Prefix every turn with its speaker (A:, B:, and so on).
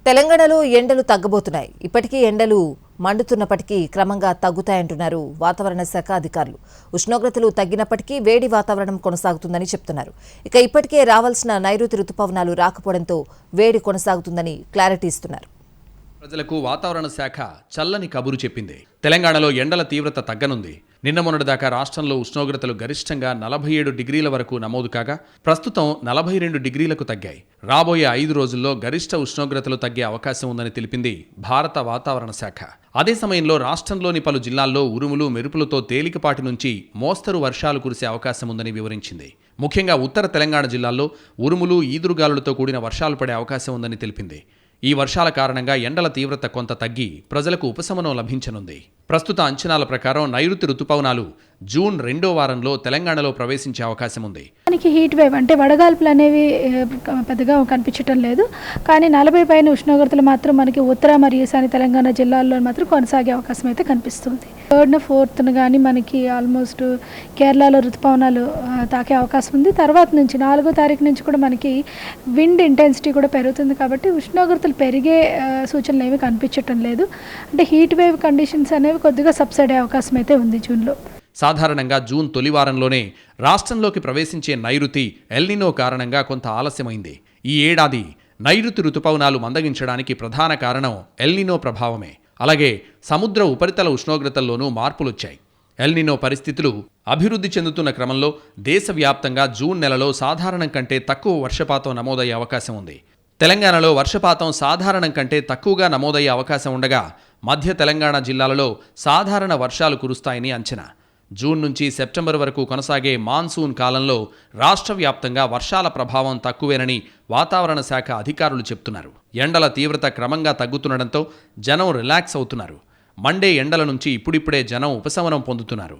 A: తెలంగాణలో ఎండలు తగ్గబోతున్నాయి. ఇప్పటికీ ఎండలు మండుతున్నప్పటికీ క్రమంగా తగ్గుతాయంటున్నారు వాతావరణ శాఖ అధికారులు. ఉష్ణోగ్రతలు తగ్గినప్పటికీ వేడి వాతావరణం కొనసాగుతుందని చెప్తున్నారు. ఇక ఇప్పటికే రావాల్సిన నైరుతి రుతుపవనాలు రాకపోవడంతో వేడి కొనసాగుతుందని క్లారిటీ ఇస్తున్నారు.
B: ప్రజలకు వాతావరణ శాఖ చల్లని కబురు చెప్పింది. తెలంగాణలో ఎండల తీవ్రత తగ్గనుంది. నిన్న మొన్నటిదాకా రాష్ట్రంలో ఉష్ణోగ్రతలు గరిష్టంగా 47 డిగ్రీల వరకు నమోదు కాగా ప్రస్తుతం 42 డిగ్రీలకు తగ్గాయి. రాబోయే 5 రోజుల్లో గరిష్ట ఉష్ణోగ్రతలు తగ్గే అవకాశం ఉందని తెలిపింది భారత వాతావరణ శాఖ. అదే సమయంలో రాష్ట్రంలోని పలు జిల్లాల్లో ఉరుములు మెరుపులతో తేలికపాటి నుంచి మోస్తరు వర్షాలు కురిసే అవకాశం ఉందని వివరించింది. ముఖ్యంగా ఉత్తర తెలంగాణ జిల్లాల్లో ఉరుములు ఈదురుగాలులతో కూడిన వర్షాలు పడే అవకాశం ఉందని తెలిపింది. ఈ వర్షాల కారణంగా ఎండల తీవ్రత కొంత తగ్గి ప్రజలకు ఉపశమనం లభించనుంది. ప్రస్తుత అంచనాల ప్రకారం నైరుతి రుతుపవనాలు జూన్ 2వ వారంలో తెలంగాణలో ప్రవేశించే అవకాశం ఉంది.
C: మనకి హీట్ వేవ్ అంటే వడగాల్పులు అనేవి పెద్దగా కనిపించడం లేదు. కానీ 40 పైన ఉష్ణోగ్రతలు మాత్రం మనకి ఉత్తర మరియు ఈశాన్య తెలంగాణ జిల్లాల్లో మాత్రం కొనసాగే అవకాశం అయితే కనిపిస్తుంది. 3rd, 4th కానీ మనకి ఆల్మోస్ట్ కేరళలో రుతుపవనాలు తాకే అవకాశం ఉంది. తర్వాత నుంచి 4వ తారీఖు నుంచి కూడా మనకి విండ్ ఇంటెన్సిటీ కూడా పెరుగుతుంది. కాబట్టి ఉష్ణోగ్రతలు పెరిగే సూచనలు ఏమీ కనిపించటం లేదు. అంటే హీట్ వేవ్ కండిషన్స్ అనేవి కొద్దిగా సబ్సైడ్ అయ్యే అవకాశం అయితే ఉంది జూన్లో.
B: సాధారణంగా జూన్ తొలి వారంలోనే రాష్ట్రంలోకి ప్రవేశించే నైరుతి ఎల్నినో కారణంగా కొంత ఆలస్యమైంది. ఈ ఏడాది నైరుతి రుతుపవనాలు మందగించడానికి ప్రధాన కారణం ఎల్నినో ప్రభావమే. అలాగే సముద్ర ఉపరితల ఉష్ణోగ్రతల్లోనూ మార్పులొచ్చాయి. ఎల్నినో పరిస్థితులు అభివృద్ధి చెందుతున్న క్రమంలో దేశవ్యాప్తంగా జూన్ నెలలో సాధారణం కంటే తక్కువ వర్షపాతం నమోదయ్యే అవకాశం ఉంది. తెలంగాణలో వర్షపాతం సాధారణం కంటే తక్కువగా నమోదయ్యే అవకాశం ఉండగా మధ్య తెలంగాణ జిల్లాలలో సాధారణ వర్షాలు కురుస్తాయని అంచనా. జూన్ నుంచి సెప్టెంబర్ వరకు కొనసాగే మాన్సూన్ కాలంలో రాష్ట్ర వ్యాప్తంగా వర్షాల ప్రభావం తక్కువేనని వాతావరణ శాఖ అధికారులు చెప్తున్నారు. ఎండల తీవ్రత క్రమంగా తగ్గుతుండటంతో జనం రిలాక్స్ అవుతున్నారు. మండే ఎండల నుంచి ఇప్పుడిప్పుడే జనం ఉపశమనం పొందుతున్నారు.